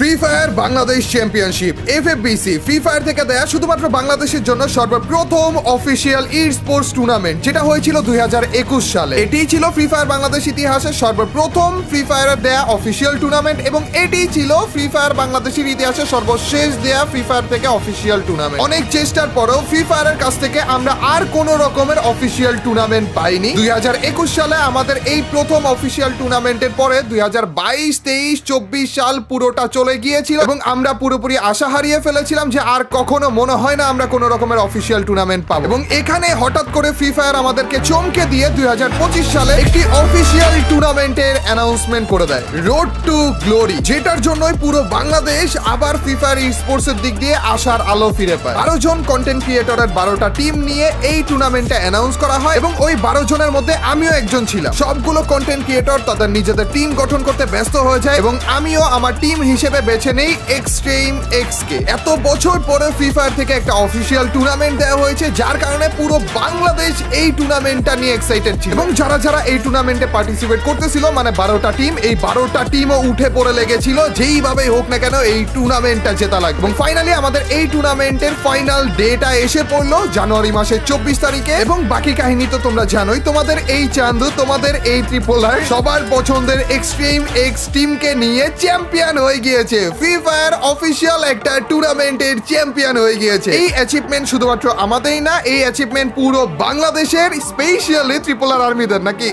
Free fire Bangladesh championship FFBC free fire থেকে দেয়া শুধুমাত্র বাংলাদেশের জন্য সর্বপ্রথম অফিসিয়াল ই স্পোর্টস টুর্নামেন্ট, যেটা হয়েছিল 2021 সালে। এটিই ছিল ফ্রি ফায়ার বাংলাদেশ ইতিহাসের সর্বপ্রথম ফ্রি ফায়ারের দেয়া অফিসিয়াল টুর্নামেন্ট এবং এটিই ছিল ফ্রি ফায়ার বাংলাদেশের ইতিহাসে সর্বশেষ দেয়া ফ্রি ফায়ার থেকে অফিসিয়াল টুর্নামেন্ট। অনেক চেষ্টার পরেও ফ্রি ফায়ারের কাছ থেকে আমরা আর কোন রকমের অফিসিয়াল টুর্নামেন্ট পাইনি। 2021 সালে আমাদের এই প্রথম অফিসিয়াল টুর্নামেন্টের পরে 2022, 23, 24 সাল পুরোটা চলে গিয়েছিল এবং আমরা পুরোপুরি আশা হারিয়ে ফেলেছিলাম যে আর কখনো মনে হয় না আমরা কোনো রকমের অফিসিয়াল টুর্নামেন্ট পাবো। এবং এখানে হঠাৎ করে ফ্রি ফায়ার আমাদেরকে চমকে দিয়ে 2025 সালে একটি অফিসিয়াল টুর্নামেন্টের অ্যানাউন্সমেন্ট করে দেয়, রোড টু গ্লোরি, যেটার জন্যই পুরো বাংলাদেশ আবার ফ্রি ফায়ার ই স্পোর্টসের দিক দিয়ে আশার আলো ফিরে পায়। 12 জন কন্টেন্ট ক্রিয়েটরের 12টা টিম নিয়ে এই টুর্নামেন্টে অ্যানাউন্স করা হয় এবং ওই 12 জনের মধ্যে আমিও একজন ছিলাম। সবগুলো কন্টেন্ট ক্রিয়েটর তাদের নিজেদের টিম গঠন করতে ব্যস্ত হয়ে যায় এবং আমিও আমার টিম হিসেবে বেছে নেই এক্সট্রিম এক্স কে। এত বছর পরে ফ্রি ফায়ার থেকে একটা অফিসিয়াল টুর্নামেন্ট দেওয়া হয়েছে, যার কারণে পুরো বাংলাদেশ এই টুর্নামেন্টটা নিয়ে এক্সাইটেড ছিল এবং যারা যারা এই টুর্নামেন্টে পার্টিসিপেট করতেছিল, মানে 12টা টিম, এই 12টা টিমও উঠে পড়ে লেগেছিল যেইভাবেই হোক না কেন এই টুর্নামেন্টটা জেতা লাগবে। এবং ফাইনালি আমাদের এই টুর্নামেন্টের ফাইনাল ডেটা এসে পড়লো জানুয়ারি মাসের 24 তারিখে এবং বাকি কাহিনী তো তোমরা জানোই। তোমাদের এই চান্দু, তোমাদের এই ত্রিপোলার সবার পছন্দের এক্সট্রিম এক্স টিমকে নিয়ে চ্যাম্পিয়ন হয়ে গিয়েছে, ফ্রি ফায়ার অফিসিয়াল একটা টুর্নামেন্টের চ্যাম্পিয়ন হয়ে গিয়েছে। এই অ্যাচিভমেন্ট শুধুমাত্র আমাদেরই না, এই অ্যাচিভমেন্ট পুরো বাংলাদেশের, স্পেশালি ত্রিপোলার আর্মিদের নাকি।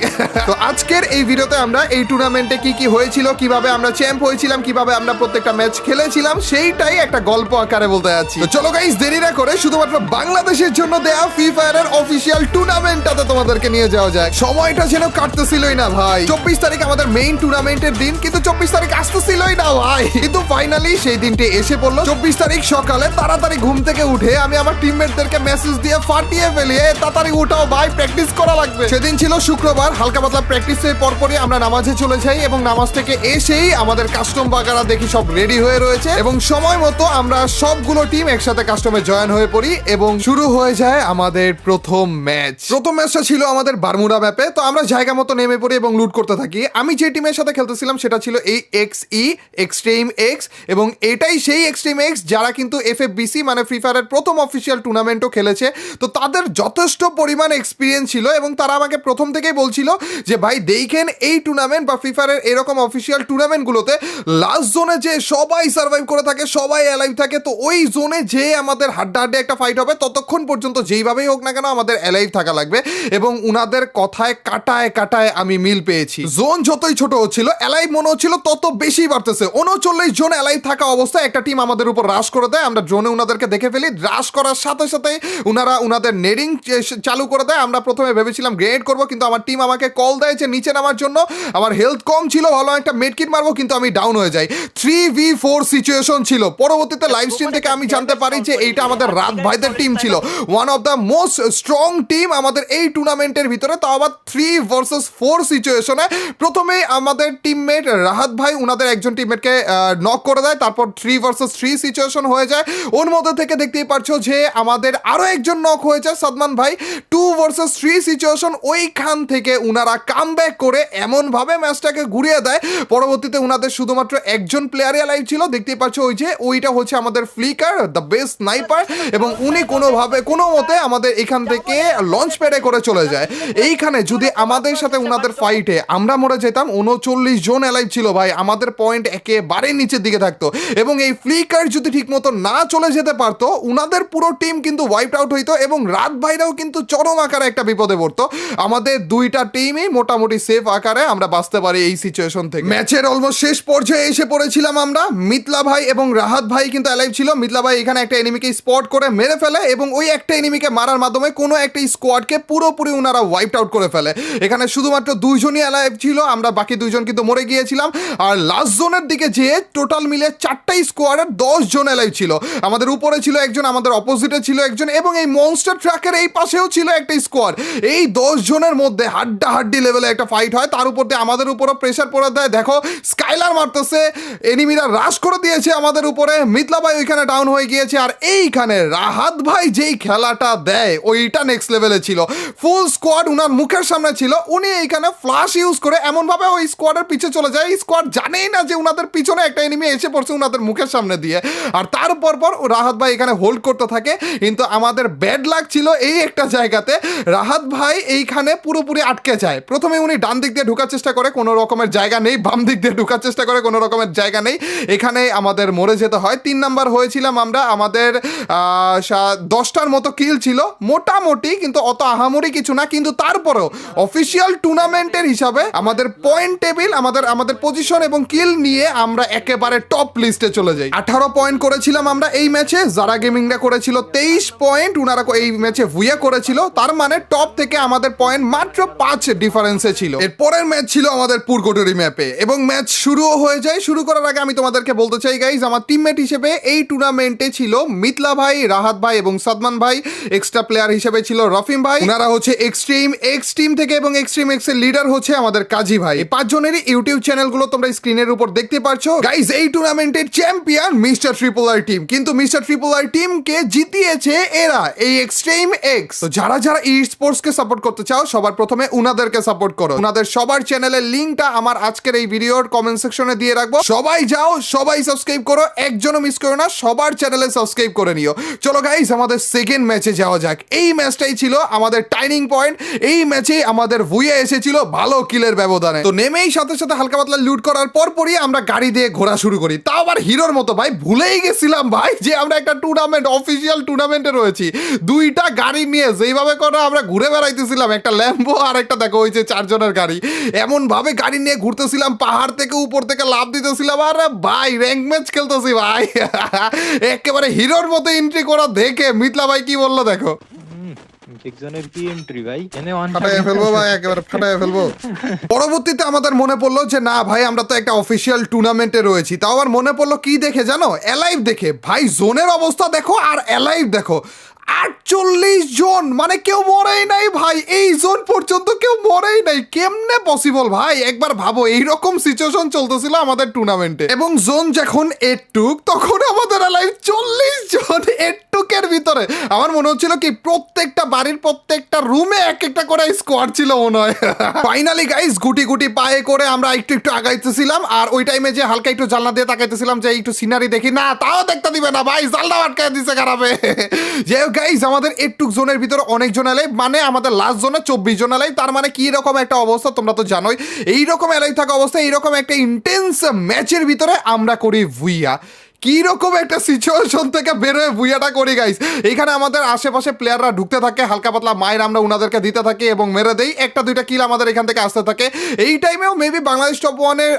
তো আজকের এই ভিডিওতে আমরা এই টুর্নামেন্টে কি কি হয়েছিল, কিভাবে আমরা চ্যাম্প হয়েছিলাম, কিভাবে আমরা প্রত্যেকটা ম্যাচ খেলেছিলাম, সেইটাই একটা গল্প আকারে বলতে যাচ্ছি। তো চলো গাইস, দেরি না করে শুধুমাত্র বাংলাদেশের জন্য দেয়া ফ্রি ফায়ারের অফিসিয়াল টুর্নামেন্টটাতে তোমাদেরকে নিয়ে যাওয়া যায়। সময়টা যেন কাটতেছিলই না ভাই। 24 তারিখ আমাদের মেইন টুর্নামেন্টের দিন, কিন্তু 24 তারিখ আসতেছিলই না ভাই। কিন্তু ফাইনালি সেই দিনটি এসে পড়লো। 24 তারিখ সকালে তাড়াতাড়ি ঘুম থেকে উঠে আমি আমার টিমমেটদেরকে মেসেজ দিয়ে ফাটিয়ে ফেলিয়ে, তাড়াতাড়ি উঠাও ভাই, প্র্যাকটিস করা লাগবে। সেদিন ছিল শুক্রবার, হালকা পাতলা প্র্যাকটিসের পরপরই আমরা নামাজে চলে যাই এবং নামাজ থেকে এসেই আমাদের কাস্টম বাগারা দেখি সব রেডি হয়ে রয়েছে এবং সময় মতো আমরা সবগুলো টিম একসাথে কাস্টমে জয়েন হয়ে পড়ি এবং শুরু হয়ে যায় আমাদের প্রথম ম্যাচ। প্রথম ম্যাচটা ছিল আমাদের বারমুডা ম্যাপে। তো আমরা জায়গা মতো নেমে পড়ি এবং লুট করতে থাকি। আমি যে টিমের সাথে খেলতেছিলাম সেটা ছিল এই এক্সই, এক্সট্রিম এক্স, এবং এটাই সেই এক্সট্রিম এক্স যারা কিন্তু এফএফবিসি মানে ফ্রি ফায়ারের প্রথম অফিসিয়াল টুর্নামেন্টও খেলেছে। তো তাদের যথেষ্ট পরিমাণ এক্সপিরিয়েন্স ছিল এবং তারা আমাকে প্রথম থেকেই বলছিল যে ভাই দেখেন, এই টুর্নামেন্ট বা ফ্রি ফায়ারের এরকম অফিসিয়াল টুর্নামেন্টগুলোতে লাস্ট জোনে যে সবাই সার্ভাইভ করে থাকে, সবাই অ্যালাইভ থাকে, তো ওই জোনে যে আমাদের হাড্ডাহাড্ডি একটা ফাইট হবে ততক্ষণ পর্যন্ত যেইভাবেই হোক না কেন আমাদের অ্যালাইভ থাকা লাগবে। এবং উনাদের কথায় কাটায় কাটায় আমি মিল পেয়েছি। জোন যতই ছোট হচ্ছিল, অ্যালাইভ মনে হচ্ছিল তত বেশি বাড়তেছে। 39 জন অ্যালাইভ থাকা অবস্থায় একটা টিম আমাদের উপর রাশ করে দেয়। আমরা ড্রোনে উনাদেরকে দেখে ফেলি। রাশ করার সাথে সাথে উনারা উনাদের নেডিং চালু করে দেয়। আমরা প্রথমে ভেবেছিলাম গ্রেনেড করবো, কিন্তু আমার টিম আমাকে কল দেয় যে নিচে নামার জন্য। আমার হেলথ কম ছিল, ভালো একটা মেডকিট মারবো, কিন্তু আমি ডাউন হয়ে যাই। 3v4 সিচুয়েশন ছিল। পরবর্তীতে লাইভ স্ট্রিম থেকে আমি জানতে পারি যে এইটা আমাদের রাত ভাইদের টিম ছিল, one of the most strong team আমাদের এই টুর্নামেন্টের ভিতরে, তাও আবার 3 ভার্সেস 4 সিচুয়েশনে। প্রথমে আমাদের টিমমেট রাহাত ভাই উনাদের একজন টিমমেটকে নক করে দেয়, তারপর 3 ভার্সেস 3 সিচুয়েশন হয়ে যায়। ওর মধ্যে থেকে দেখতেই পারছো যে আমাদের আরো একজন নক হয়ে যায়, সাদমান ভাই। 2 ভার্সেস 3 সিচুয়েশন। ওইখান থেকে উনারা কামব্যাক করে এমনভাবে ম্যাচটাকে ঘুরিয়ে দেয়। পরবর্তীতে উনাদের শুধুমাত্র একজন প্লেয়ারই লাইভ ছিল, দেখতেই পাচ্ছ ওই যে ওইটা হচ্ছে আমাদের ফ্লিকার, দ্য বেস্ট স্নাইপার, এবং উনি কোনোভাবে কোনো মতে আমাদের এখান থেকে লঞ্চ প্যাডে করে চলে যায়। এইখানে যদি আমাদের সাথে উনাদের ফাইটে আমরা মরে যেতাম, 39 জন অ্যালাইভ ছিল ভাই, আমাদের পয়েন্ট একেবারে নিচের দিকে থাকতো এবং এই ফ্লিকার যদি ঠিক মতো না চলে যেতে পারতো, উনাদের পুরো টিম কিন্তু ওয়াইপ আউট হইতো এবং রাত ভাইরাও কিন্তু চরম আকারে একটা বিপদে পড়তো। আমাদের দুইটা টিমই মোটামুটি সেফ আকারে আমরা বাঁচতে পারি এই সিচুয়েশন থেকে। ম্যাচের অলমোস্ট শেষ পর্যায়ে এসে পড়েছিলাম আমরা। মিতলা ভাই এবং রাহাত ভাই কিন্তু অ্যালাইভ ছিল। মিতলা ভাই এখানে একটা এনিমিকে স্পট করে মেরে ফেলে এবং ওই একটা এনিমিকে মারার মাধ্যমে কোনো একটা স্কোয়াডকে পুরোপুরি উনারা ওয়াইপ আউট করে ফেলে। এখানে শুধুমাত্র 2 জনই অ্যালাইভ ছিল, আমরা বাকি 2 জন কিন্তু মরে গিয়েছিলাম। আর লাস্ট জোনের দিকে যে টোটাল মিলে 4টা স্কোয়াডের 10 জন অ্যালাইভ ছিল। আমাদের উপরে ছিল একজন, আমাদের অপোজিটে ছিল একজন, এবং এই মনস্টার ট্রাকের এই পাশেও ছিল একটা স্কোয়াড। এই 10 জনের মধ্যে হাড্ডাহাড্ডি লেভেলে একটা ফাইট হয়। তার উপর দিয়ে আমাদের উপরও প্রেশার পড়ে দেয়। দেখো স্কাইলার মারতেছে, এনিমিরা রাশ করে দিয়েছে আমাদের উপরে। মিতলা ভাই ওইখানে ডাউন হয়ে গিয়েছে। আর এইখানে রাহাত ভাই যেই খেলাটা দেয় ওইটা নেক্সট লেভেলে ছিল। ফুল স্কোয়াড উনার মুখের সামনে ছিল, উনি এইখানে ফ্লাশ ইউজ করে এমনভাবে ওই স্কোয়াডের পিছে চলে যায়। এই স্কোয়াড জানেই না যে উনাদের পিছনে একটা এনিমি এসে পড়ছে ওনাদের মুখের সামনে দিয়ে, আর তারপর পর রাহাত ভাই এখানে হোল্ড করতে থাকে। কিন্তু আমাদের ব্যাড লাক ছিল এই একটা জায়গাতে, রাহাত ভাই এইখানে পুরোপুরি আটকে যায়। প্রথমে উনি ডান দিক দিয়ে ঢোকার চেষ্টা করে, কোনো রকমের জায়গা নেই, বাম দিক দিয়ে ঢোকার চেষ্টা করে, কোনো রকমের জায়গা নেই, এখানে আমাদের মরে যেতে হয়। 3 নাম্বার হয়েছিলাম আমরা, আমাদের 10টার মতো কিল ছিল মোটামুটি, কিন্তু অত আহামরি কিছু না। কিন্তু তারপরেও অফিসিয়াল টুর্নামেন্টের হিসাবে আমাদের পয়েন্ট টেবিল, আমাদের পজিশন এবং কিল নিয়ে আমরা একেবারে টপ লিস্টে চলে যাই। 18 পয়েন্ট করেছিলাম আমরা এই ম্যাচে, যারা গেমিংরা করেছিল 23 পয়েন্ট, উনারা এই ম্যাচে ভুইয়া করেছিল। তার মানে টপ থেকে আমাদের পয়েন্ট মাত্র 5 ডিফারেন্সে ছিল। এর পরের ম্যাচ ছিল আমাদের পুরকটরি ম্যাপে এবং ম্যাচ শুরুও হয়ে যায়। শুরু করার আগে আমি তোমাদেরকে বলতে চাই গাইজ, আমার টিমমেট হিসেবে এই টুর্নামেন্টে ছিল মিতলা ভাই, রাহাত ভাই এবং সাদমান ভাই। এক্সট্রা প্লেয়ার হিসেবে ছিল রফিম ভাই, ওনারা হচ্ছে এক্সট্রিম এক্স টিম থেকে, এবং এক্সট্রিম এক্স এর লিডার হচ্ছে আমাদের কাজী ভাই। এই 5 জনেরই ইউটিউব চ্যানেলগুলো তোমরা স্ক্রিনের উপর দেখতে পারছো। গাইজ এই টুর্নামেন্টের চ্যাম্পিয়ন মিস্টার ট্রিপল আর টিম, কিন্তু মিস্টার ট্রিপল আর টিমকে জিতিয়েছে এরা, এই এক্সট্রিম এক্স। তো যারা যারা ই স্পোর্টস কে সাপোর্ট করতে চাও সবার প্রথমে উনাদেরকে সাপোর্ট করো। উনাদের সবার চ্যানেলের লিংকটা আমার আজকের এই ভিডিওর কমেন্ট সেকশনে দিয়ে রাখবো। সবাই যাও, সবাই সাবস্ক্রাইব করো, একজনও মিস করো না, সবার চ্যানেলে সাবস্ক্রাইব করে নিও। চলো গাইস আমাদের সেকেন্ড ম্যাচে যাওয়া যাক। এই ম্যাচটাই ছিল আমাদের টার্নিং পয়েন্ট। এই ম্যাচে আমাদের ভুইয়া এসেছিল ভালো কিলের ব্যবধানে। তো নেমেই সাথে সাথে হালকা পাতলা লুট করার পরই আমরা গাড়ি দিয়ে ঘোরা শুরু করি, তাও আবার হিরোর মতো। ভাই ভুলেই গেছিলাম ভাই যে আমরা একটা টুর্নামেন্ট, অফিসিয়াল টুর্নামেন্টে রয়েছি। 2টা গাড়ি নিয়ে যেইভাবে করে আমরা ঘুরে বেড়াইতেছিলাম, একটা ল্যাম্বো আর একটা দেখো ওই যে 4 জনের গাড়ি, এমন ভাবে গাড়ি নিয়ে ঘুরতেছিলাম, পাহাড় থেকে উপর থেকে লাফ দিতেছিলাম। আরে ভাই র্যাঙ্ক ম্যাচ খেলতেছি ভাই। একেবারে হিরোর মতো এন্ট্রি করা দেখে মিতলা ভাই কি বললো দেখো। একজনের কি এন্ট্রি ভাই, এনে ফাটায় ফেলবো ভাই, একেবারে ফাটায় ফেলবো। পরবর্তীতে আমাদের মনে পড়লো যে না ভাই আমরা তো একটা অফিসিয়াল টুর্নামেন্টে রয়েছি। তাও আবার মনে পড়লো কি দেখে জানো, অ্যালাইভ দেখে। ভাই জোনের অবস্থা দেখো আর অ্যালাইভ দেখো, 48 জন, মানে কেউ মরেই নাই ভাই। এই জোন পর্যন্ত কেউ মরেই নাই, কেমনে পসিবল ভাই? একবার ভাবো, এইরকম সিচুয়েশন চলতেছিল আমাদের টুর্নামেন্টে, এবং জোন যখন এটুক তখন আমাদের লাইভ 40 জন এটুকের ভিতরে। আমার মনে হচ্ছিল কি প্রত্যেকটা বাড়ির প্রত্যেকটা রুমে এক একটা করে স্কোয়াড ছিল মনে হয়। ফাইনালি গাইস গুটি গুটি পায়ে করে আমরা একটু একটু আগাইতেছিলাম, আর ওই টাইমে যে হালকা একটু জানলা দিয়ে তাকাইতেছিলাম যে একটু সিনারি দেখি, না তাও দেখতে দিবে না ভাই, জানলা আটকায় দিছে খারাপে। যে গাইস আমাদের একটু জোনের ভিতরে অনেক জন এলাই, মানে আমাদের লাস্ট জোনে 24 জন এলাই। তার মানে কি রকম একটা অবস্থা তোমরা তো জানোই। এইরকম এলাই থাকা অবস্থায় এইরকম একটা ইন্টেন্স ম্যাচের ভিতরে আমরা করি ভুইয়া। কি রকম একটা সিচুয়েশন থেকে বেরোয় ভুইয়াটা করি গাইস। এখানে আমাদের আশেপাশে প্লেয়াররা ঢুকতে থাকে, হালকা পাতলা মায়ের আমরা উনাদেরকে দিতে থাকি এবং মেরে দেই। 1-2টা কিল আমাদের এখান থেকে আসতে থাকে। এই টাইমেও মেবি বাংলাদেশ টপ 1-এর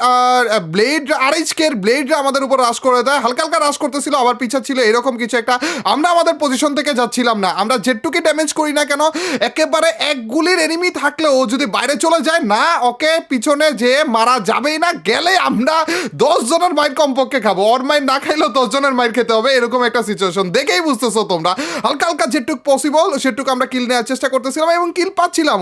ব্লেড আরএইচকের ব্লেডরা আমাদের উপর রাশ করে দেয়। হালকা হালকা রাশ করতেছিল, আবার পিছা ছিল, এরকম কিছু একটা। আমরা আমাদের পজিশন থেকে যাচ্ছিলাম না, আমরা যেটুকু ড্যামেজ করি না কেন, একেবারে এক গুলির এনিমি থাকলেও যদি বাইরে চলে যায় না, ওকে পিছনে যে মারা যাবেই না, গেলে আমরা 10 জনের মাইর কমপক্ষে খাবো। ওর মাইর না 10 জনের মাইর খেতে হবে, এরকম একটা সিচুয়েশন দেখেই বুঝতেছো তোমরা। হালকা হালকা যেটুক পসিবল সেটুকু আমরা কিল নেওয়ার চেষ্টা করতেছিলাম এবং কিল পাচ্ছিলাম।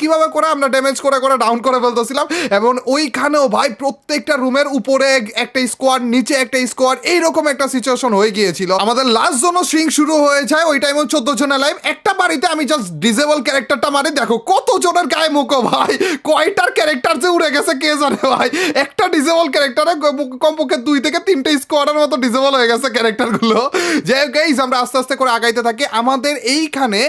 কিভাবে করে আমরা ড্যামেজ করে ডাউন করে ফেলতেছিলাম। এবং ওইখানেও ভাই প্রত্যেকটা রুমের উপরে একটা স্কোয়াড, নিচে একটা স্কোয়াড, এইরকম একটা সিচুয়েশন হয়ে গিয়েছিল। আমাদের লাস্ট জোনও স্ট্রিং শুরু হয়ে যায়। ওই টাইমে 14 জনের লাইভ। একটা বাড়িতে আমি জাস্ট ডিসেবল ক্যারেক্টারটা মারি, দেখো কত জনের গায়ে মুখো ভাই, কয়টার ক্যারেক্টার যে উড়ে গেছে কে জানে ভাই। একটা ডিসেবল ক্যারেক্টারে কমপক্ষে 2 থেকে 3টে স্কোয়াডের মতো ডিসেবল হয়ে গেছে ক্যারেক্টারগুলো। যাই হোক গাইস আমরা আস্তে আস্তে করে আগাইতে থাকি। আমাদের এইখানে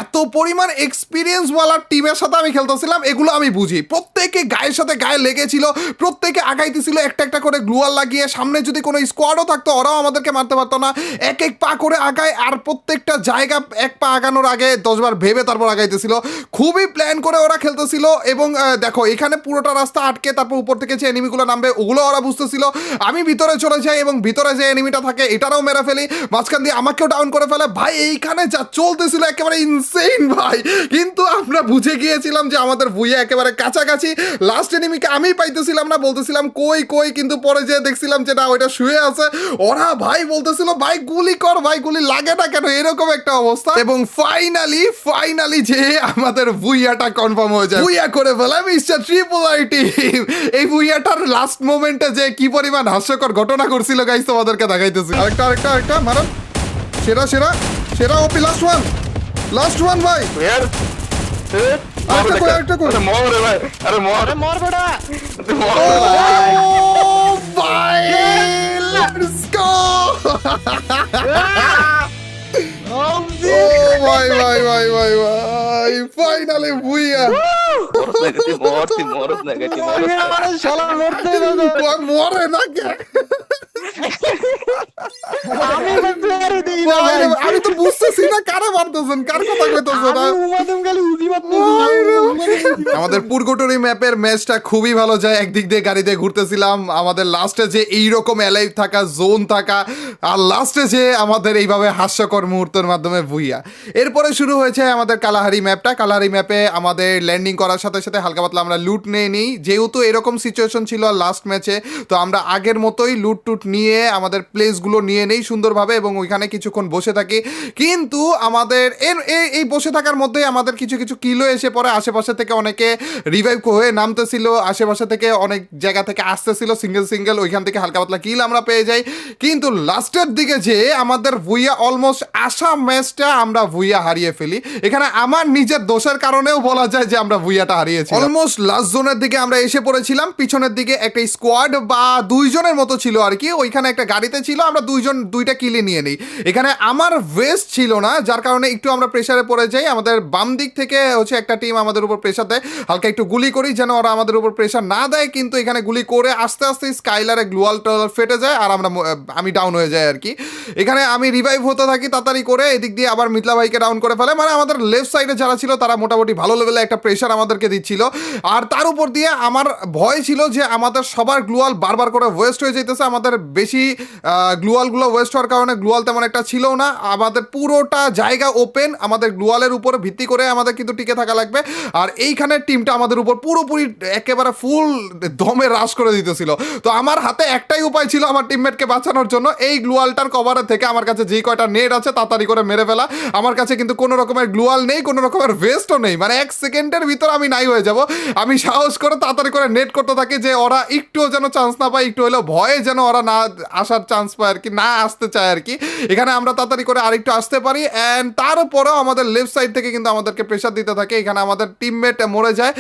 এত পরিমাণ এক্সপিরিয়েন্স ওয়ালা টিমের সাথে আমি খেলতেছিলাম, এগুলো আমি বুঝি। প্রত্যেকে গায়ের সাথে গায়ে লেগেছিল, প্রত্যেকে আগাইতেছিল একটা একটা করে গ্লুয়াল লাগিয়ে। সামনে যদি কোনো স্কোয়াডও থাকতো ওরাও আমাদেরকে মারতে পারতো না। এক পা করে আগায়, আর প্রত্যেকটা জায়গা এক পা আগানোর আগে 10 বার ভেবে তারপর আগাইতেছিল। খুবই প্ল্যান করে ওরা খেলতেছিল। এবং দেখো এখানে পুরোটা রাস্তা আটকে, তারপর উপর থেকে যে এনিমিগুলো নামবে ওগুলো ওরা বুঝতেছিল। আমি ভিতরে চলে যাই এবং ভিতরে যে এনিমিটা থাকে এটারও মেরে ফেলি, মাঝখান দিয়ে আমাকেও ডাউন করে ফেলে। ভাই এইখানে যা চলতেছিল একেবারে ইনসেইন ভাই। কিন্তু আমরা বুঝে গিয়েছিলাম যে আমাদের ভুইয়া একেবারে কাছাকাছি। লাস্ট এনিমিকে আমি পাইতেছিলাম না, বলতেছিলাম কই কই, কিন্তু পরে যে দেখছিলাম যে না ওইটা শুয়ে আছে। ওরা ভাই বলতেছিল ভাই গুলি কর, ভাই গুলি লাগে না কেন, এরকম একটা অবস্থা। এবং ফাইনালি যে আমাদের ভুইয়াটা কনফার্ম হয়ে যায়, ভুইয়া করে ফেলা মিস্টার ট্রিপল আর টিম। এই ভুইয়াটার লাস্ট মোমেন্টে যে কি পরিমাণ হাস্যকর ঘটনা করছিল গাইস তোমাদেরকে দেখাইতেছি। আরেকটা মারান, সেরা ওপি, লাস্ট ওয়ান ভাই। আরেকটা কই, আরেকটা কই। আরে মর রে ভাই, আরে মর, আরে মর বেটা মর রে ভাই। Oh, ভাই লেটস গো ও ভাই ভাই ভাই ভাই ভাই ফাইনালি ভুইয়া মরস না গেছি, মরস না গেছি, মরস না। আরে শালা মরতে দাও মরে না কে আমি প্লেয়ার দিই না ভাই ভাই রে, আমি তো বুঝতেছি না কারে মারতেছেন, কার কথা কইতেছেন আমি উমাদম খালি উজি মারতেছি আমাদের পুরকটুরি ম্যাপের ম্যাচটা খুবই ভালো যায়। একদিক দিয়ে গাড়িতে ঘুরতেছিলাম, আমাদের লাস্টে যে এইরকম অ্যালাইভ থাকা, জোন থাকা, আর লাস্টে যে আমাদের এইভাবে হাস্যকর মুহূর্তের মাধ্যমে ভুইয়া। এরপরে শুরু হয়েছে আমাদের কালাহারি ম্যাপটা। কালাহারি ম্যাপে আমাদের ল্যান্ডিং করার সাথে সাথে হালকা পাতলা আমরা লুট নিয়ে নিই, যেহেতু এরকম সিচুয়েশন ছিল লাস্ট ম্যাচে, তো আমরা আগের মতোই লুট টুট নিয়ে আমাদের প্লেসগুলো নিয়ে নেই সুন্দরভাবে এবং ওইখানে কিছুক্ষণ বসে থাকি। কিন্তু আমাদের এই বসে থাকার মধ্যেই আমাদের কিছু কিছু কিলো এসে পড়ে, আশেপাশে থেকে অনেকে রিভাইভ হয়ে নামতেছিল, আশেপাশে থেকে অনেক জায়গা থেকে আসতেছিল সিঙ্গেল সিঙ্গেল, ওইখান থেকে হালকা পাতলা কিল আমরা পেয়ে যাই। কিন্তু লাস্টের দিকে যে আমাদের ভুইয়া অলমোস্ট আসা ম্যাচটা আমরা ভুইয়া হারিয়ে ফেলি। এখানে আমার নিজের দোষের কারণেও বলা যায় যে আমরা ভুইয়াটা হারিয়েছি। অলমোস্ট লাস্ট জোনের দিকে আমরা এসে পড়েছিলাম, পিছনের দিকে একটা স্কোয়াড বা দুইজনের মতো ছিল আর কি, ওইখানে একটা গাড়িতে ছিল, আমরা দুইটা কিলে নিয়ে নিই। এখানে আমার ভেস্ট ছিল না, যার কারণে একটু আমরা প্রেসারে পড়ে যাই। আমাদের বাম দিক থেকে হচ্ছে একটা টিম আমাদের উপর প্রেসার দেয়, হালকা একটু গুলি করি যেন ওরা আমাদের উপর প্রেসার না দেয়, কিন্তু এখানে গুলি করে আস্তে আস্তে স্কাইলারে গ্লুয়াল টুয়াল ফেটে যায় আর আমি ডাউন হয়ে যাই আর কি। এখানে আমি রিভাইভ হতে থাকি তাড়াতাড়ি করে, এদিক দিয়ে আবার মিতলা ভাইকে ডাউন করে ফেলে। মানে আমাদের লেফট সাইডে যারা ছিল তারা মোটামুটি ভালো লেভেলে একটা প্রেসার আমাদেরকে দিচ্ছিল। আর তার উপর দিয়ে আমার ভয় ছিল যে আমাদের সবার গ্লুয়াল বারবার করে ওয়েস্ট হয়ে যেতেছে। আমাদের বেশি গ্লুয়ালগুলো ওয়েস্ট হওয়ার কারণে গ্লুয়াল তেমন একটা ছিল না, আমাদের পুরোটা জায়গা ওপেন, আমাদের গ্লুয়ালের উপর ভিত্তি করে আমাদের কিন্তু টিকে থাকা লাগবে। আর এইখানে টিমটা আমাদের উপর পুরোপুরি একেবারে ফুল দমে রাশ করে দিতেছিল। তো আমার হাতে একটাই উপায় ছিল আমার টিমমেটকে বাঁচানোর জন্য, এই গ্লুয়ালটার কভারে থেকে আমার কাছে যেই কয়টা নেট আছে তাড়াতাড়ি করে মেরে ফেলা। আমার কাছে কিন্তু কোনো রকমের গ্লুয়াল নেই, কোনো রকমের ভেস্টও নেই, মানে 1 সেকেন্ডের ভিতর আমি নাই হয়ে যাব। আমি সাহস করে তাড়াতাড়ি করে নেট করতে থাকি যে ওরা একটুও যেন চান্স না পায়, একটু হলেও ভয়ে যেন ওরা না আসার চান্স পায় আর কি, না আসতে চায় আর কি। এখানে আমরা তাড়াতাড়ি করে আরেকটু আসতে পারি অ্যান্ড তারপরেও আমাদের লেফট সাইড থেকে কিন্তু আমাদেরকে প্রেশার দিতে থাকে। এখানে আমাদের টিমমেট মরে যায়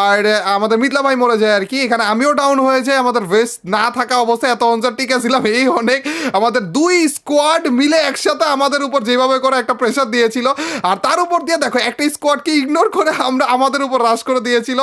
আর আমাদের মিতলা ভাই মরে যায় আর কি। এখানে আমিও ডাউন হয়ে যাই, আমাদের ভেস্ট না থাকা অবস্থায় এত অঞ্চল টিকে ছিলাম এই অনেক। আমাদের দুই স্কোয়াড মিলে একসাথে আমাদের উপর যেভাবে করে একটা প্রেশার দিয়েছিল, আর তার উপর দিয়ে দেখো একটা স্কোয়াডকে ইগনোর করে আমাদের উপর রাশ করে দিয়েছিল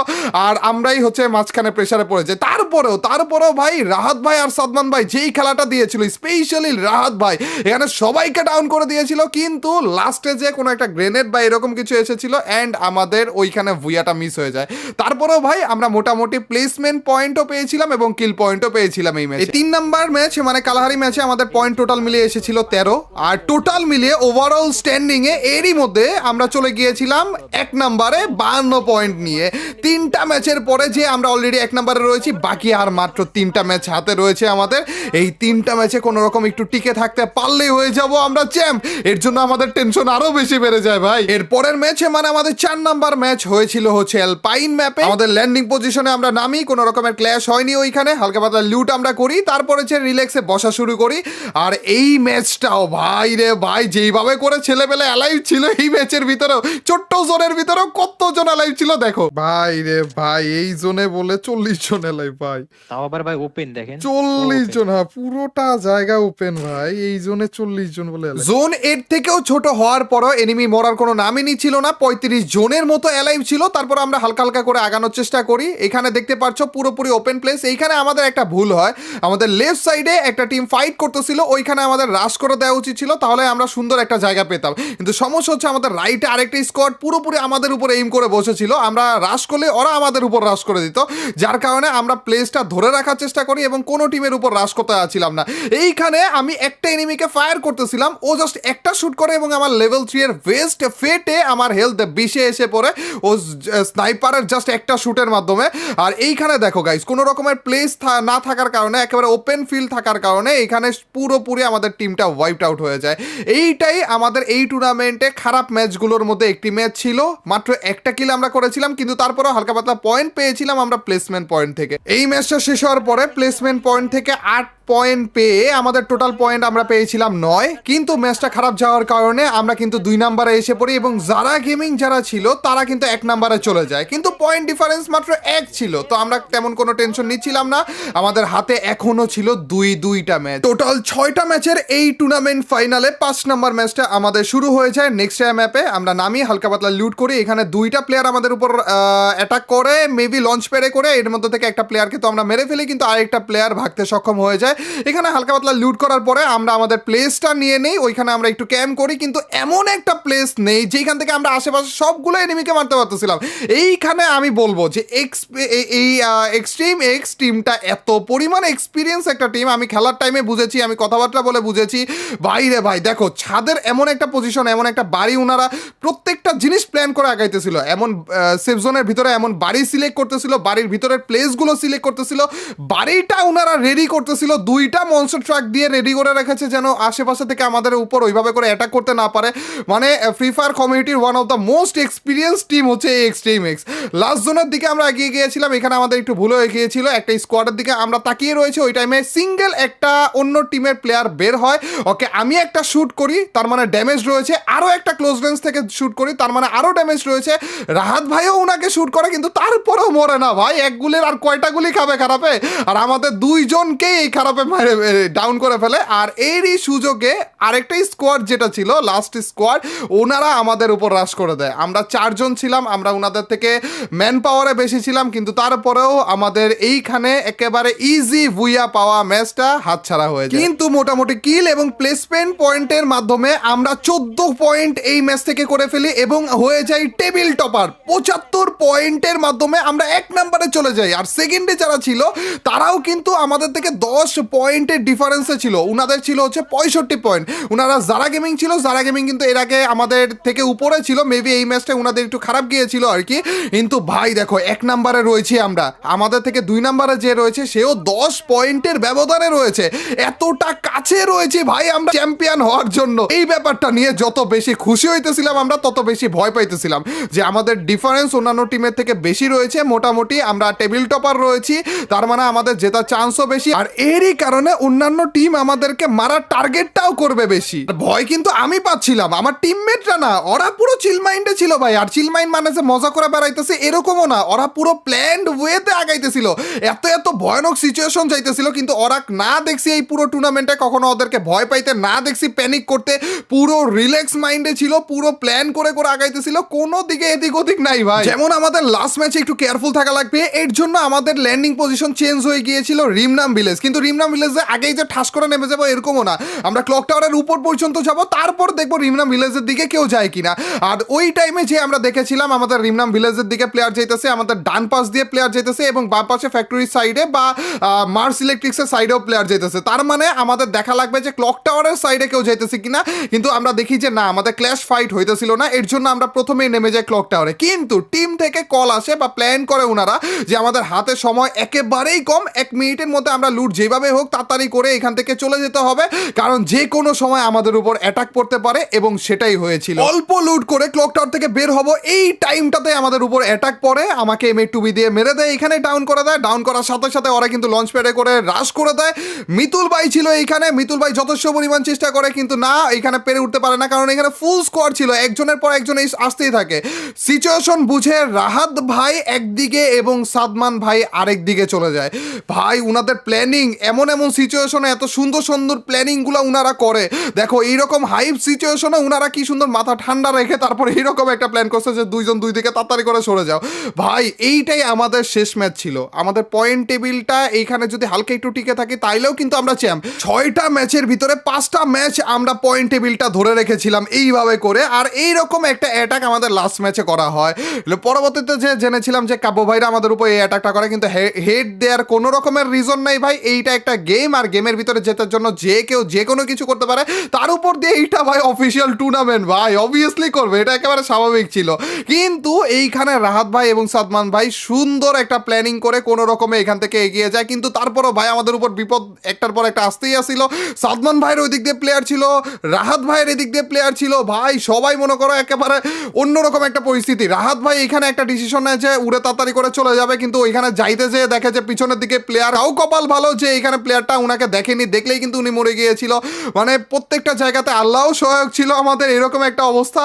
আর আমরাই হচ্ছে মাঝখানে প্রেশারে পড়ে যাই। তারপরেও ভাই রাহাত ভাই আর সাদমান ভাই যেই খেলাটা দিয়েছিল, স্পেশালি রাহাত ভাই এখানে সবাইকে ডাউন করে দিয়েছিল, কিন্তু লাস্টে যে কোনো একটা গ্রেনেড বা এরকম কিছু এসেছিল অ্যান্ড আমাদের ওইখানে ভুইয়াটা মিস হয়ে যায়। তারপরেও ভাই আমরা মোটামুটি প্লেসমেন্ট পয়েন্টও পেয়েছিলাম এবং কিল পয়েন্টও পেয়েছিলাম এই ম্যাচে। 3 নাম্বার ম্যাচ মানে কালাহারি ম্যাচে আমাদের পয়েন্ট টোটাল মিলিয়ে এসেছিল 13, আর টোটাল মিলিয়ে ওভারঅল স্ট্যান্ডিং এ এরই মধ্যে আমরা চলে গিয়েছিলাম 1 নাম্বারে 52 পয়েন্ট নিয়ে। 3টা ম্যাচের পরে যে আমরা অলরেডি 1 নাম্বারে রয়েছি, বাকি আর মাত্র 3টা ম্যাচ হাতে রয়েছে আমাদের। এই 3টা ম্যাচে কোনো রকম একটু টিকে থাকতে পারলেই হয়ে যাব আমরা চ্যাম্প। এর জন্য আমাদের টেনশন আরো বেশি বেড়ে যায় ভাই। এর পরের ম্যাচে মানে আমাদের 4 নাম্বার ম্যাচ হয়েছিল হচ্ছে অ্যালপাইন ম্যাপে। আমাদের ল্যান্ডিং পজিশনে আমরা নামি, কোনো রকমের ক্ল্যাশ হয়নি ওইখানে, হালকা পাতলা লুট আমরা করি, তারপরে যে রিল্যাক্সে বসা শুরু করি। আর এই ম্যাচটাও ভাই রে ভাই যেইভাবে করে ছেলেবেলে অ্যালাইভ ছিল এই ম্যাচের ভিতরেও, ছোট্ট জোনের ভিতরেও কতজন অ্যালাইভ ছিল দেখো ভাই রে ভাই। এই জোনে বলে 40 জন অ্যালাইভ ভাই, তাও আবার ভাই ওপেন দেখেন 40 জন, হ্যাঁ পুরোটা জায়গা ওপেন ভাই। এই জোনে 40 জন বলে জোন এর থেকেও ছোট হওয়ার পরও এনিমি মরার কোনো নামই নিচ্ছিল না, 35 জনের মতো অ্যালাইভ ছিল। তারপর আমরা হালকা হালকা করে আগানোর চেষ্টা করি। এখানে দেখতে পাচ্ছ পুরোপুরি ওপেন প্লেস। এইখানে আমাদের একটা ভুল হয়, আমাদের লেফট সাইডে একটা টিম ফাইট করতেছিল, ওইখানে আমাদের রাশ করে দেওয়া উচিত ছিল, তাহলে আমরা সুন্দর একটা জায়গা পেতাম। কিন্তু সমস্যা হচ্ছে আমাদের রাইটে আরেকটা স্কোয়াড পুরোপুরি আমাদের উপরে এইম করে বসেছিল, আমরা রাশ করলে ওরা আমাদের উপর রাশ করে দিত, যার কারণে আমরা প্লেসটা ধরে রাখার চেষ্টা করি এবং কোনো টিমের উপর রাশ করতে পারছিলাম না। এইখানে আমি একটা এনিমিকে ফায়ার করতেছিলাম, ও জাস্ট একটা শুট করে এবং আমার লেভেল 3 এর ভেস্ট ফেটে আমার হেলথ 20 এসে পড়ে ও স্নাইপারের জাস্ট একটা শুটের মাধ্যমে। আর এইখানে দেখো গাইস কোনো রকমের প্লেস না থাকার কারণে, একেবারে ওপেন ফিল্ড থাকার কারণে এখানে পুরোপুরি আমাদের টিমটা ওয়াইপড আউট হয়ে যায়। এইটাই আমাদের এই টুর্নামেন্টে খারাপ ম্যাচগুলোর মধ্যে একটি ম্যাচ ছিল। মাত্র একটা কিল আমরা করেছিলাম, কিন্তু তারপরেও হালকা পাতলা পয়েন্ট পেয়েছিলাম আমরা প্লেসমেন্ট পয়েন্ট থেকে। এই ম্যাচটা শেষ হওয়ার পরে প্লেসমেন্ট পয়েন্ট থেকে 8 পয়েন্ট পেয়ে আমাদের টোটাল পয়েন্ট আমরা পেয়েছিলাম 9, কিন্তু ম্যাচটা খারাপ যাওয়ার কারণে আমরা কিন্তু 2 নম্বরে এসে পড়ি এবং যারা গেমিং যারা ছিল তারা কিন্তু 1 নম্বরে চলে যায়, কিন্তু পয়েন্ট ডিফারেন্স মাত্র 1 ছিল। তো আমরা তেমন কোনো টেনশন নিচ্ছিলাম না, আমাদের হাতে এখনো ছিল 2টা ম্যাচ। টোটাল 6টা ম্যাচের এই টুর্নামেন্ট ফাইনালে 5 নম্বর ম্যাচটা আমাদের শুরু হয়ে যায় নেক্সট ম্যাপে। আমরা নামি হালকা পাতলা লুট করি, এখানে 2টা প্লেয়ার আমাদের উপর অ্যাটাক করে, মেবি লঞ্চ প্যাডে করে, এর মধ্যে থেকে একটা প্লেয়ারকে তো আমরা মেরে ফেলি, কিন্তু আরেকটা প্লেয়ার ভাগতে সক্ষম হয়ে যায়। এখানে হালকা পাতলা লুট করার পরে আমরা আমাদের প্লেসটা নিয়ে নেই, ওইখানে আমরা একটু ক্যাম্প করি, কিন্তু এমন একটা প্লেস নেই যেখান থেকে আমরা আশেপাশে সবগুলো এনিমিকে মারতে পারতেছিলাম। এইখানে আমি বলবো যে এই এক্সট্রিম এক্স টিমটা এত পরিমাণ এক্সপিরিয়েন্স একটা টিম, আমি খেলার টাইমে বুঝেছি, আমি কথাবার্তা বলে বুঝেছি। ভাই রে ভাই, দেখো ছাদের এমন একটা পজিশন, এমন একটা বাড়ি, ওনারা প্রত্যেকটা জিনিস প্ল্যান করে আগাইতেছিল, এমন সেফ জোনের ভিতরে এমন বাড়ি সিলেক্ট করতেছিল, বাড়ির ভিতরের প্লেসগুলো সিলেক্ট করতেছিল, বাড়িটা ওনারা রেডি করতেছিল, 2টা মনস্টার ট্রাক দিয়ে রেডি করে রেখেছে যেন আশেপাশে থেকে আমাদের উপর ওইভাবে করে অ্যাটাক করতে না পারে। মানে ফ্রি ফায়ার কমিউনিটির one of the most experience team হচ্ছে এই এক্সট্রিম এক্স। লাস্ট জোনের দিকে আমরা এগিয়ে গিয়েছিলাম, এখানে আমাদের একটু ভুল হয়ে গিয়েছিল, একটা স্কোয়াডের দিকে আমরা তাকিয়ে রয়েছে, ওই টাইমে সিঙ্গেল একটা অন্য টিমের প্লেয়ার বের হয়, ওকে আমি একটা শ্যুট করি, তার মানে ড্যামেজ রয়েছে, আরও একটা ক্লোজ রেঞ্জ থেকে শ্যুট করি, তার মানে আরও ড্যামেজ রয়েছে, রাহাত ভাইও ওনাকে শ্যুট করে, কিন্তু তারপরেও মরে না ভাই, এক গুলির আর কয়টা গুলি খাবে খারাপে, আর আমাদের 2জনকেই এই খারাপে ডাউন করে ফেলে। আর এরই সুযোগে আরেকটা স্কোয়াড যেটা ছিল লাস্ট স্কোয়াড, ওনারা আমাদের উপর রাশ করে দেয়। আমরা 4 জন ছিলাম, আমরা ওনাদের থেকে ম্যান পাওয়ারে বেশি ছিলাম, কিন্তু তারপরেও আমাদের এইখানে একেবারে ইজি ভুইয়া পাওয়া ম্যাচটা হাতছাড়া হয়ে যায়। কিন্তু মোটামুটি কিল এবং প্লেসমেন্ট পয়েন্টের মাধ্যমে আমরা 14 পয়েন্ট এই ম্যাচ থেকে করে ফেলি এবং হয়ে যাই টেবিল টপার। 75 পয়েন্টের মাধ্যমে আমরা 1 নম্বরে চলে যাই। আর সেকেন্ডে যারা ছিল তারাও কিন্তু আমাদের থেকে 10 পয়েন্টের ডিফারেন্সে ছিল, উনাদের ছিল হচ্ছে 65 পয়েন্ট। উনারা যারা গেমিং ছিল, যারা গেমিং কিন্তু এর আগে আমাদের থেকে উপরে ছিল, মেবি এই ম্যাচটা উনাদের একটু খারাপ গিয়েছিল আর কি। কিন্তু ভাই দেখো 1 নম্বরে রয়েছি আমরা, আমাদের থেকে 2 নম্বরে যে রয়েছে সেও 10 পয়েন্টের ব্যবধানে রয়েছে, এতটা কাছে রয়েছে ভাই আমরা চ্যাম্পিয়ন হওয়ার জন্য। এই ব্যাপারটা নিয়ে যত বেশি খুশি হইতেছিলাম আমরা, তত বেশি ভয় পাইতেছিলাম যে আমাদের ডিফারেন্স অন্যান্য টিমের থেকে বেশি রয়েছে, মোটামুটি আমরা টেবিল টপার রয়েছি, তার মানে আমাদের জেতার চান্সও বেশি। আর এরই কারণে অন্যান্য টিম আমাদেরকে মারার টার্গেটটাও করবে বেশি। ভয় কিন্তু আমি পাচ্ছিলাম, আমার টিমমেটরা না, ওরা পুরো চিল মাইন্ডে ছিল ভাই। আর চিল মাইন্ড মানে যে মজা করে বেড়াইতেছে এরকমও না, ওরা পুরো প্ল্যান্ড ওয়েতে আগাইতেছিল, এত ভয়ানক সিচুয়েশন যাইতেছিল, কিন্তু ওরা না দেখছি এই পুরো টুর্নামেন্টে কখনো ওদেরকে ভয় পাইতে না দেখছি প্যানিক করতে, পুরো রিল্যাক্স মাইন্ডে ছিল, পুরো প্ল্যান করে আগাইতেছিল, কোনো দিকে এদিক ওদিক নাই ভাই। যেমন আমাদের লাস্ট ম্যাচে একটু কেয়ারফুল থাকা লাগবে, এর জন্য আমাদের ল্যান্ডিং পজিশন চেঞ্জ হয়ে গিয়েছিল রিমনাম ভিলেজ, কিন্তু রিমনাম ভিলেজে আগেই যে ঠাস করে নেমে যাবো এরকমও না, আমরা ক্লক টাওয়ারের উপর পর্যন্ত যাব, তারপর দেখবো রিমনাম ভিলেজের দিকে কেউ যায় কিনা। আর ওই টাইমে যে আমরা দেখেছিলাম আমাদের রিমনাম ভিলেজের দিকে প্লেয়ার যাইতেছে, আমাদের ডান পাশ দিয়ে প্লেয়ার যাইতেছে এবং বাম পাশে ফ্যাক্টরি সাইডে বা মার্স ইলেকট্রিক্সের সাইডেও প্লেয়ার যাইতেছে, তার মানে আমাদের দেখা লাগবে যে ক্লক টাওয়ারের সাইডে কেউ যাইতেছে কিনা। কিন্তু আমরা দেখি যে না, আমাদের ক্ল্যাশ ফাইট হইতেছিল না, এর জন্য আমরা প্রথমেই নেমে যাই ক্লক টাওয়ারে। কিন্তু টিম থেকে কল আসে বা প্ল্যান করে ওনারা যে আমাদের হাতে সময় একেবারেই কম, 1 মিনিটের মধ্যে আমরা লুট যেভাবে হোক তাড়াতাড়ি করে এখান থেকে চলে যেতে হবে, কারণ যে কোনো সময় আমাদের উপর অ্যাটাক করতে পারে, এবং সেটাই হয়েছিল। অল্প লুট করে ক্লক টাওয়ার থেকে বের হব, এই টাইমটাতে আমাদের উপর অ্যাটাক পড়ে, আমাকে M2B দিয়ে মেরে দেয়, এখানে ডাউন করে দেয়। ডাউন করার সাথে সাথে ওরা কিন্তু লঞ্চ প্যাডে করে রাশ করে দেয়। মিতুল ভাই ছিল এইখানে, মিতুল ভাই যথেষ্ট পরিমাণ চেষ্টা করে, কিন্তু না, এখানে পেরে উঠতে পারে না, কারণ এখানে ফুল স্কোয়াড ছিল, একজনের পর একজন আসতেই থাকে। সিচুয়েশন বুঝে রাহাত ভাই একদিকে এবং সাদমান ভাই আরেক দিকে চলে যায়। ভাই উনাদের প্ল্যানিং, এমন সিচুয়েশনে এত সুন্দর সুন্দর প্ল্যানিংগুলো উনারা করে, দেখো এইরকম হাইপ সিচুয়েশনে উনারা কি সুন্দর মাথা ঠান্ডা রেখে তারপর এইরকম একটা প্ল্যান করছে যে 2 জন 2 দিকে তাড়াতাড়ি করে সরে যাও। ভাই এইটাই আমাদের শেষ ম্যাচ ছিল, আমাদের পয়েন্ট টেবিলটা এইখানে যদি হালকা একটু টিকে থাকে তাইলেও কিন্তু আমরা চ্যাম্প। 6টা ম্যাচের ভিতরে 5টা ম্যাচ আমরা পয়েন্ট টেবিলটা ধরে রেখেছিলাম এইভাবে করে। আর এইরকম একটা অ্যাটাক আমাদের লাস্ট ম্যাচে করা হয়, পরবর্তীতে যে জেনেছিলাম যে কাব্য ভাইরা আমাদের উপর এই অ্যাটাকটা করে, কিন্তু হেড দেওয়ার কোনো রকমের রিজন নাই ভাই, এইটা একটা গেম, আর গেমের ভিতরে জেতার জন্য যে কেউ যে কোনো কিছু করতে পারে, তার উপর দিয়ে এইটা ভাই অফিসিয়াল টুর্নামেন্ট, ভাই অবভিয়াসলি করবে, এটা একেবারে স্বাভাবিক ছিল। কিন্তু এইখানে রাহাত ভাই এবং সাদমান ভাই সুন্দর একটা প্ল্যানিং করে কোনো রকমে এখান থেকে এগিয়ে যায়, কিন্তু তারপরও ভাই আমাদের উপর বিপদ একটার পর একটা আসতেই আসছিল। সাদমান ভাইয়ের ওই দিক দিয়ে প্লেয়ার ছিল, রাহাত ভাইয়ের এদিক দিয়ে প্লেয়ার ছিল, ভাই সবাই মনে করো একেবারে অন্যরকম একটা পরিস্থিতি। রাহাত ভাই এখানে একটা ডিসিশন নেয় যে উড়ে তাড়াতাড়ি করে চলে যাবে, কিন্তু ওইখানে যাইতে যেয়ে দেখে যে পিছনের দিকে প্লেয়ার, তাও কপাল ভালো যে এখানে প্লেয়ারটা উনাকে দেখেনি, দেখলেই কিন্তু উনি মরে গিয়েছিল। মানে প্রত্যেকটা জায়গাতে আল্লাহও সহায়ক ছিল আমাদের, এরকম একটা অবস্থা।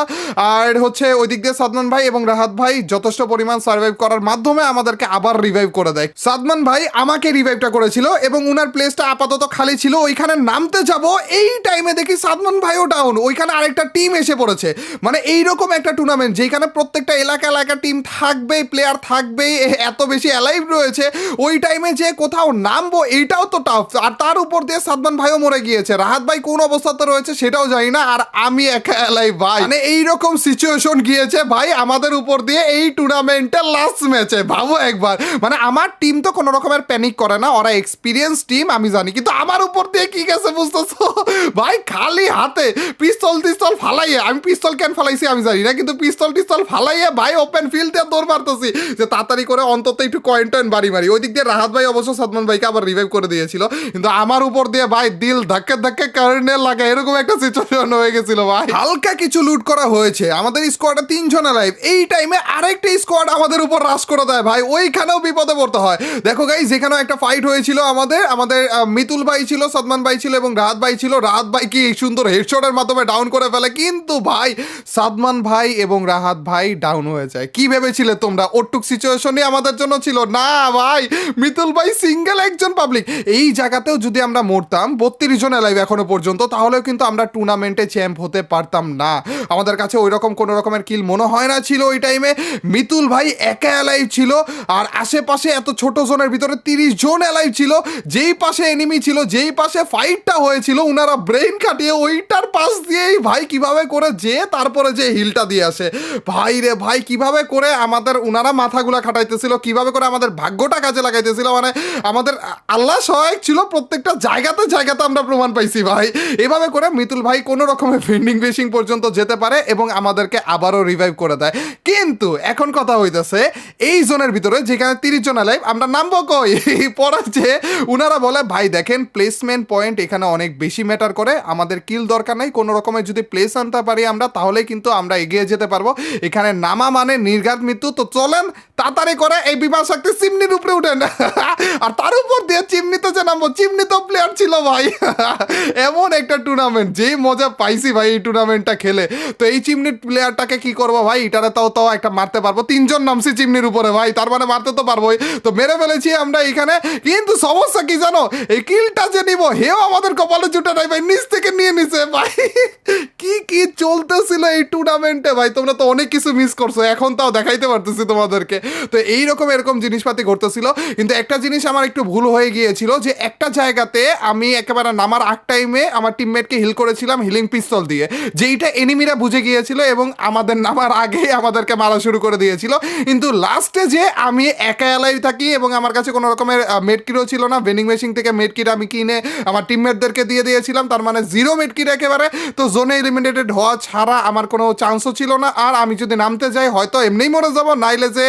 আর হচ্ছে ওই দিক দিয়ে সাদমান ভাই এবং রাহাত ভাই যথেষ্ট পরিমাণ সার্ভাইভ করার মাধ্যমে আমাদেরকে আবার রিভাইভ করে দেয়। সাদমান ভাই আমাকে রিভাইভটা করেছিল এবং উনার প্লেসটা আপাতত খালি ছিল। ওইখানে নামতে যাব, এই টাইমে দেখি সাদমান ভাইও ডাউন, ওইখানে আরেকটা টিম এসে পড়েছে। মানে এইরকম একটা টুর্নামেন্ট যেখানে প্রত্যেকটা এলাকা টিম থাকবেই, প্লেয়ার থাকবেই, এত বেশি অ্যালাইভ রয়েছে, ওই টাইমে যে কোথাও নামবো এইটাও তো টাফ। আর তার উপর দিয়ে সাদমান ভাইও মরে গিয়েছে, রাহাত ভাই কোন অবস্থাতে রয়েছে সেটাও জানি না, আর আমি একা অ্যালাইভ ভাই। মানে এইরকম সিচুয়েশন গিয়েছে ভাই আমাদের উপর দিয়ে এই টুর্নামেন্টের লাস্ট ম্যাচে। ভাবো একবার, মানে আমার টিম তো কোনো রকমের প্যানিক করে না, ওরা এক্সপিরিয়েন্স টিম আমি জানি, কিন্তু আমার উপর দিয়ে কি গেছে বুঝতেছো ভাই? খালি হাতে পিস্তল ফালাইয়ে, আমি পিস্তল কেন ফালাইছি আমি জানি না, কিন্তু পিস্তল ফালাইয়ে ভাই ওপেন ফিল্ড দিয়ে দৌড় মারতেছি যে তাড়াতাড়ি করে অন্তত একটু কয়েন টয়েন বাড়ি মারি। ওই দিক দিয়ে রাহাত ভাই অবশ্য সাদমান ভাইকে আবার রিভাইভ করে দিয়েছিল, কিন্তু আমার উপর দিয়ে ভাই দিল ধাক্কে কারেন্টের লাগে, এরকম একটা সিচুয়েশন হয়ে গেছিল ভাই। হালকা কিছু লুট করা হয়েছে, আমাদের স্কোয়াডে 3 জন লাইভ। এই টাইমে আরেকটা স্কোয়াড আমাদের উপর রাশ করে দেয় ভাই, ওইখানেও বিপদে পড়তে হয়। দেখো গাইস, যেখানেও একটা ফাইট হয়েছিল আমাদের মিতুল ভাই ছিল, সাদমান ভাই ছিল এবং রাহাত ভাই ছিল। রাহাত ভাই কি সুন্দর হেডশটের মাধ্যমে ডাউন করে ফেলে, কিন্তু ভাই সাদমান ভাই এবং রাহাত ভাই ডাউন হয়ে যায়। কি ভেবেছিলে তোমরা ওটুক সিচুয়েশনই আমাদের জন্য ছিল? না ভাই, মিতুল ভাই সিঙ্গেল একজন পাবলিক। এই জায়গাতেও যদি আমরা মরতাম 32 জন লাইভ এখনো পর্যন্ত, তাহলেও কিন্তু আমরা টুর্নামেন্টে চ্যাম্প হতে পারতাম না। আমাদের কাছে ওই রকম কোনো রকমের কিল মনে হয় না ছিল ওই টাইমে। মিতুল ভাই একা অ্যালাইভ ছিল, আর আশেপাশে এত ছোট জোনের ভিতরে 30 জন অ্যালাইভ ছিল। যেই পাশে এনিমি ছিল, যেই পাশে ফাইটটা হয়েছিল, উনারা ব্রেইন কাটিয়ে ওইটার পাশ দিয়েই ভাই কিভাবে করে যে তারপরে যে হিলটা দিয়ে আসে ভাই রে ভাই, কিভাবে করে আমাদের উনারা মাথাগুলা খাটাইতেছিল, কিভাবে করে আমাদের ভাগ্যটা কাজে লাগাইতেছিল। মানে আমাদের আল্লাহ সহায়ক ছিল, প্রত্যেকটা জায়গাতে আমরা প্রমাণ পাইছি ভাই। এভাবে করে মিতুল ভাই কোনো রকমের ভেন্ডিং মেশিন পর্যন্ত যেতে পারে এবং আমাদেরকে আবারও রিভাইভ করে দেয়। কিন্তু এখন কথা হইতেছে, এই জোনের ভিতরে যেখানে 30 জন লাইভ, আমরা নামবো কই? পরে যে উনারা বলে ভাই দেখেন প্লেসমেন্ট পয়েন্ট এখানে অনেক বেশি ম্যাটার করে, আমাদের কিল দরকার নাই, কোনো রকমের যদি প্লেস আনতে পারি আমরা, তাহলে কিন্তু আমরা এগিয়ে যেতে পারবো। এখানে নামা মানে নির্ঘাত মৃত্যু। তো চলেন তাড়াতাড়ি করে এই বিমান শক্তি চিমনির উপরে উঠেন। আর তার উপর দিয়ে চিমনিতে যে নামবো, চিমনি তো প্লেয়ার ছিল ভাই। এমন একটা টুর্নামেন্ট, যেই মজা পাইছি ভাই এই টুর্নামেন্টটা খেলে। তো এই চিমনির প্লেয়ারটাকে কি করবো ভাই, এটারে তাও একটা মারতে পারবো। 3 জন নামছি চিমনির উপরে ভাই, তার মানে মারতে তো পারবোই। তো মেরে ফেলেছি আমরা এখানে, কিন্তু সমস্যা কি জানো, এই কিলটা যে নিবো হেও আমাদের কপালে জুটে নাই ভাই, নিচ থেকে নিয়ে নিছে ভাই। কি চলতেছিল এই টুর্নামেন্টে ভাই, তোমরা তো অনেক কিছু মিস করছো, এখন তাও দেখাইতে পারতেছি তোমাদেরকে। তো এরকম জিনিসপাতি ঘটতেছিল, কিন্তু একটা জিনিস আমার একটু ভুল হয়ে গিয়েছিল, যে একটা জায়গাতে আমি একেবারে নামার আগ টাইমে আমার টিমমেটকে হিল করেছিলাম হিলিং পিস্তল দিয়ে, যেইটা এনিমিরা বুঝে গিয়েছিল এবং আমাদের নামার আগে আমাদেরকে মারা শুরু করে দিয়েছিল। কিন্তু লাস্টে যে আমি একা এলাই থাকি এবং আমার কাছে কোনো রকমের মেডকিটও ছিল না, ভেন্ডিং মেশিন থেকে মেডকিট আমি কিনে আমার টিমমেটদেরকে দিয়ে দিয়েছিলাম, তার মানে 0 মেডকিট একেবারে। তো জোনে এলিমিনেটেড হওয়া ছাড়া আমার কোনো চান্সও ছিল না। আর আমি যদি নামতে যাই হয়তো এমনিই মরে যাবো, নাইলে যে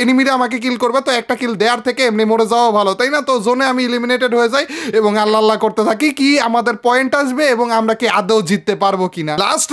এনিমিরা আমাকে কিল করবে, তো একটা কিল দেওয়ার থেকে এমনি মরে যাওয়া ভালো, তাই না? তো জোনে আমি এলিমিনেটেড হয়ে যাই এবং আল্লাহ করতে থাকি কি আমাদের পয়েন্ট আসবে এবং আমরা কি আদৌ জিততে পারবো কিনা। লাস্ট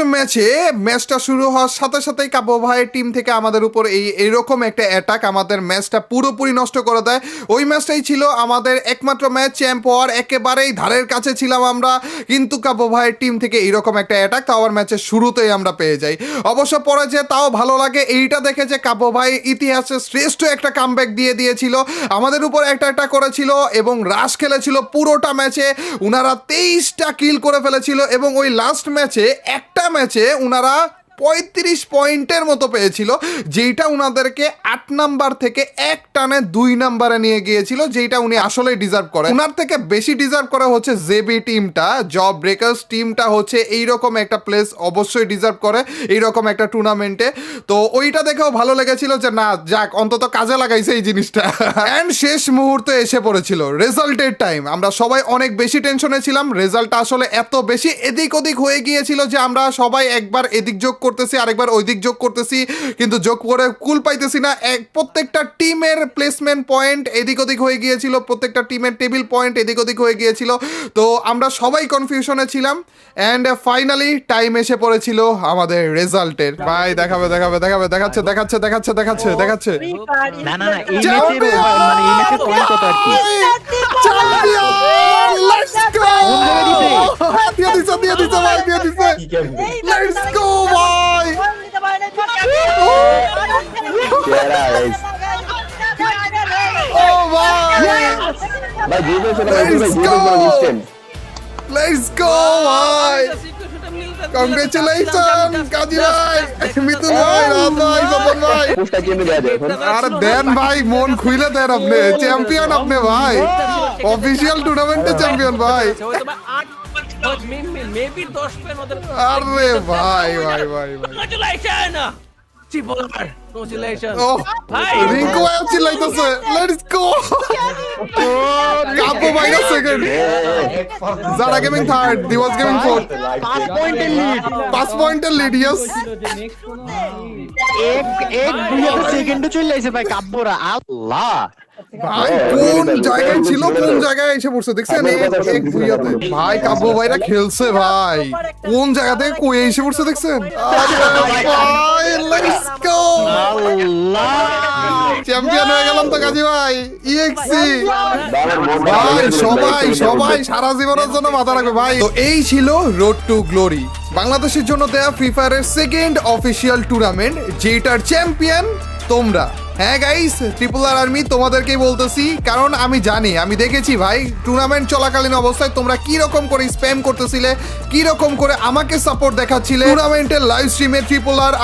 ম্যাচটা শুরু হওয়ার সাথে সাথেই কাব্য ভাইয়ের টিম থেকে আমাদের উপর এইরকম একটা অ্যাটাক আমাদের ম্যাচটা পুরোপুরি নষ্ট করে দেয়। ওই ম্যাচটাই ছিল আমাদের একমাত্র ম্যাচ, চ্যাম্প হওয়ার একেবারেই ধারের কাছে ছিলাম আমরা, কিন্তু কাব্য ভাইয়ের টিম থেকে এইরকম একটা অ্যাটাক তাও আবার ম্যাচের শুরুতেই আমরা পেয়ে যাই। অবশ্য পরে যে তাও ভালো লাগে এইটা দেখে যে কাব্য ভাই ইতিহাসে শ্রেষ্ঠ একটা কামব্যাক দিয়ে দিয়েছিল, আমাদের উপর একটা করেছিল এবং রাশ খেলেছিল পুরোটা ম্যাচে। উনারা 23টা কিল করে ফেলেছিল এবং ওই লাস্ট ম্যাচে একটা ম্যাচে উনারা 35 পয়েন্টের মতো পেয়েছিল, যেইটা উনাদেরকে 8 নাম্বার থেকে এক টানে 2 নাম্বারে নিয়ে গিয়েছিল, যেইটা উনি আসলেই ডিজার্ভ করে। উনার থেকে বেশি ডিজার্ভ করে হচ্ছে জেবি টিমটা, জব ব্রেকার্স টিমটা হচ্ছে এইরকম একটা প্লেস অবশ্যই ডিজার্ভ করে এইরকম একটা টুর্নামেন্টে। তো ওইটা দেখেও ভালো লেগেছিল যে না যাক অন্তত কাজে লাগাইছে এই জিনিসটা। অ্যান্ড শেষ মুহূর্তে এসে পড়েছিল রেজাল্টের টাইম। আমরা সবাই অনেক বেশি টেনশনে ছিলাম, রেজাল্টটা আসলে এত বেশি এদিক ওদিক হয়ে গিয়েছিল যে আমরা সবাই একবার এদিক যোগ করতেছি, আরেকবার ওই দিক যোগ করতেছি, কিন্তু যোগ করে কুল পাইতেছি না। প্রত্যেকটা টিমের প্লেসমেন্ট পয়েন্ট এদিক ওদিক হয়ে গিয়েছিল, প্রত্যেকটা টিমের টেবিল পয়েন্ট এদিক ওদিক হয়ে গিয়েছিল। তো আমরা সবাই কনফিউশনে ছিলাম অ্যান্ড ফাইনালি টাইম এসে পড়েছিল আমাদের রেজাল্টের। ভাই দেখাচ্ছে। না না না, এই ম্যাচের মানে এই ম্যাচের পয়েন্ট কত আর কি? Champion! Let's go! দিয়ে দিছে ভাই। Let's go ভাই! Oh ভাই! Let's go ভাই! Congratulations কাজী ভাই, মিতুল ভাই, রাত ভাই, স্বপন ভাই। আরে দেন ভাই, মন খুলে দেন আপনি, চ্যাম্পিয়ন আপনি ভাই, অফিসিয়াল টুর্নামেন্টে চ্যাম্পিয়ন ভাই। আরে ভাই। রিঙ্কু ভাই চিল্লাইতেছে, লেটস গো। কাপো ভাইরা সেকেন্ড, জারা গেমিং থার্ড, দিওয়াজ গেমিং ফোর্থ। 5 পয়েন্টের লিড, ইয়েস। এক দুই সেকেন্ডে চলে আইছে ভাই কাব্যরা। আল্লাহ ভাই কোন জায়গায় ছিল, কোন জায়গায় এসে পড়ছে দেখছেন? এক ভুইয়াতে ভাই কাব্য ভাইরা খেলছে ভাই, কোন জায়গা থেকে কই এসে পড়ছে দেখছেন? আরে ভাই লেটস গো, চ্যাম্পিয়ন হয়ে গেলাম তো কাজী ভাই। ইএক্সি ভাই, সবাই সারা জীবনের জন্য মাথা রাখবে ভাই। তো এই ছিল রোড টু গ্লোরি, বাংলাদেশের জন্য দেয়া ফ্রি ফায়ারের সেকেন্ড অফিসিয়াল টুর্নামেন্ট, যেটার চ্যাম্পিয়ন তোমরা। হ্যাঁ গাইস, ট্রিপল আর আর্মি তোমাদেরকেই বলতেছি, কারণ আমি জানি, আমি দেখেছি ভাই টুর্নামেন্ট চলাকালীন অবস্থায় তোমরা কি রকম করে স্প্যাম করতেছিলে, কি রকম করে আমাকে সাপোর্ট দেখাচ্ছিলে। টুর্নামেন্টের লাইভ স্ট্রিমে ট্রিপল আর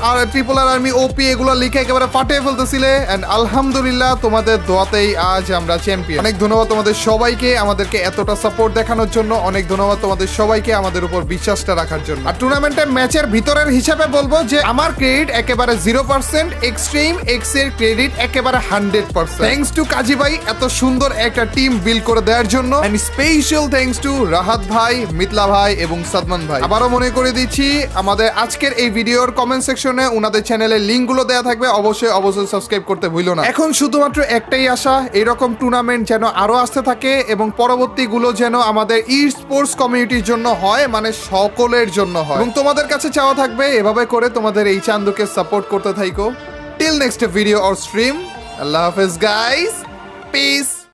আর ট্রিপল আর আর্মি ওপি এগুলো লিখে একেবারে ফাটিয়ে ফেলতেছিলে, এন্ড আলহামদুলিল্লাহ তোমাদের দোয়াতেই আজ আমরা চ্যাম্পিয়ন। অনেক ধন্যবাদ তোমাদের সবাইকে আমাদেরকে এতটা সাপোর্ট দেখানোর জন্য, অনেক ধন্যবাদ তোমাদের সবাইকে আমাদের উপর বিশ্বাসটা রাখার জন্য। আর টুর্নামেন্টের ম্যাচের ভিতরের হিসাবে বলবো যে আমার ক্রেডিট একেবারে 0%, এক্সট্রিম এক্স এর ক্রেডিট একেবারে 100%। থ্যাঙ্কস টু কাজী ভাই এত সুন্দর একটা টিম বিল্ড করে দেওয়ার জন্য, and special thanks to Rahat ভাই, মিতলা ভাই এবং সাদমান ভাই। আবারও মনে করে দিচ্ছি, আমাদের আজকের এই ভিডিওর কমেন্ট সেকশনে ওনাদের চ্যানেলের লিংক গুলো দেওয়া থাকবে, অবশ্যই সাবস্ক্রাইব করতে ভুলো না। এখন শুধুমাত্র একটাই আশা, এরকম টুর্নামেন্ট যেন আরো আসতে থাকে এবং পরবর্তীগুলো যেন আমাদের ই স্পোর্টস কমিউনিটির জন্য হয়, মানে সকলের জন্য হয়। এবং তোমাদের কাছে চাওয়া থাকবে এভাবে করে তোমাদের এই চান্দুকে সাপোর্ট করতে থাকো। Till next video or stream, Allah Hafiz guys, peace.